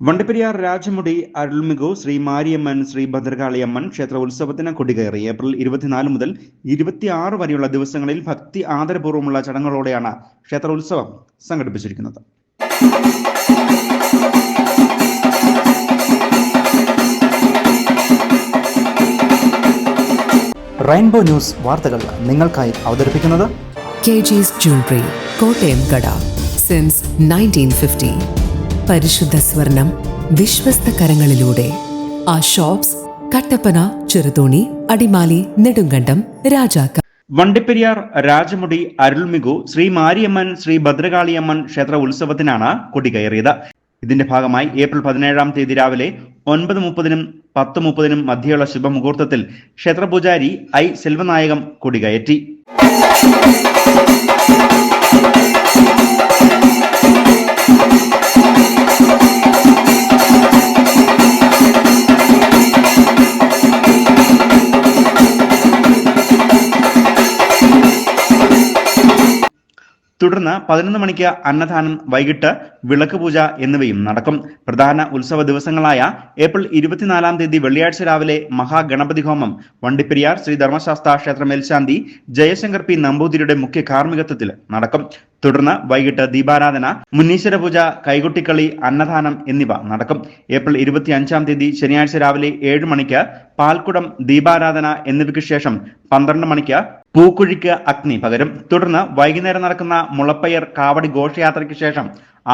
വണ്ടിപ്പെരിയാർ രാജമുടി അരുൾമികു ശ്രീ മാരിയമ്മൻ ശ്രീ ഭദ്രകാളിയമ്മൻ ക്ഷേത്ര ഉത്സവത്തിന് കൊടികയറി. ഏപ്രിൽ 24 മുതൽ 26 വരെയുള്ള ദിവസങ്ങളിൽ ഭക്തി ആദരപൂർവ്വമുള്ള ചടങ്ങുകളോടെയാണ് ക്ഷേത്ര ഉത്സവം സംഘടിപ്പിച്ചിരിക്കുന്നത്. റെയിൻബോ ന്യൂസ് വാർത്തകൾ നിങ്ങൾക്കായി അവതരിപ്പിക്കുന്നത് KG's Jewelry, കോട്ടയം കട സിൻസ് 1950. പരിശുദ്ധ സ്വർണം വിശ്വസ്ത കരങ്ങളിലൂടെ. ആ ഷോപ്സ് കട്ടപ്പന, ചെറുതോണി, അടിമാലി, നെടുങ്കണ്ടം, രാജാക്ക. വണ്ടിപ്പെരിയാർ രാജമുടി അരുൾമികു ശ്രീ മാരിയമ്മൻ ശ്രീ ഭദ്രകാളിയമ്മൻ ക്ഷേത്ര ഉത്സവത്തിനാണ് കൊടികയറിയത്. ഇതിന്റെ ഭാഗമായി ഏപ്രിൽ 17 തീയതി രാവിലെ 9:30-നും 10:30-നും മധ്യയുള്ള ശുഭമുഹൂർത്തത്തിൽ ക്ഷേത്രപൂജാരി ഐ സെൽവനായകം കൊടികയറ്റി. തുടർന്ന് 11 മണിക്ക് അന്നദാനം, വൈകിട്ട് വിളക്ക് പൂജ എന്നിവയും നടക്കും. പ്രധാന ഉത്സവ ദിവസങ്ങളായ ഏപ്രിൽ 24 തീയതി വെള്ളിയാഴ്ച രാവിലെ മഹാഗണപതി ഹോമം വണ്ടിപ്പെരിയാർ ശ്രീ ധർമ്മശാസ്ത്ര ക്ഷേത്ര മേൽശാന്തി ജയശങ്കർ പി നമ്പൂതിരിയുടെ മുഖ്യ കാർമ്മികത്വത്തിൽ നടക്കും. തുടർന്ന് വൈകിട്ട് ദീപാരാധന, മുന്നീശ്വര പൂജ, കൈകൊട്ടിക്കളി, അന്നദാനം എന്നിവ നടക്കും. ഏപ്രിൽ 25 തീയതി ശനിയാഴ്ച രാവിലെ 7 മണിക്ക് പാൽക്കുടം, ദീപാരാധന എന്നിവയ്ക്ക് ശേഷം 12 മണിക്ക് പൂക്കുഴിക്ക് അഗ്നി പകരും. തുടർന്ന് വൈകുന്നേരം നടക്കുന്ന മുളപ്പയർ കാവടി ഘോഷയാത്രയ്ക്ക് ശേഷം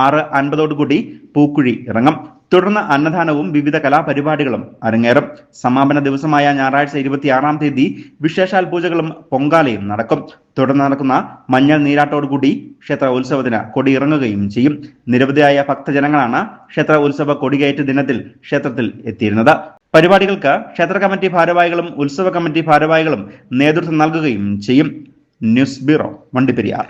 6:50 പൂക്കുഴി ഇറങ്ങും. തുടർന്ന് അന്നദാനവും വിവിധ കലാപരിപാടികളും അരങ്ങേറും. സമാപന ദിവസമായ ഞായറാഴ്ച 26 തീയതി വിശേഷാൽ പൂജകളും പൊങ്കാലയും നടക്കും. തുടർന്ന് നടക്കുന്ന മഞ്ഞൾ നീരാട്ടോടുകൂടി ക്ഷേത്ര ഉത്സവത്തിന് കൊടിയിറങ്ങുകയും ചെയ്യും. നിരവധിയായ ഭക്തജനങ്ങളാണ് ക്ഷേത്ര ഉത്സവ കൊടികയറ്റ ദിനത്തിൽ ക്ഷേത്രത്തിൽ എത്തിയിരുന്നത്. പരിപാടികൾക്ക് ക്ഷേത്ര കമ്മിറ്റി ഭാരവാഹികളും ഉത്സവ കമ്മിറ്റി ഭാരവാഹികളും നേതൃത്വം നൽകുകയും ചെയ്യും. News bureau, Vandiperiyar.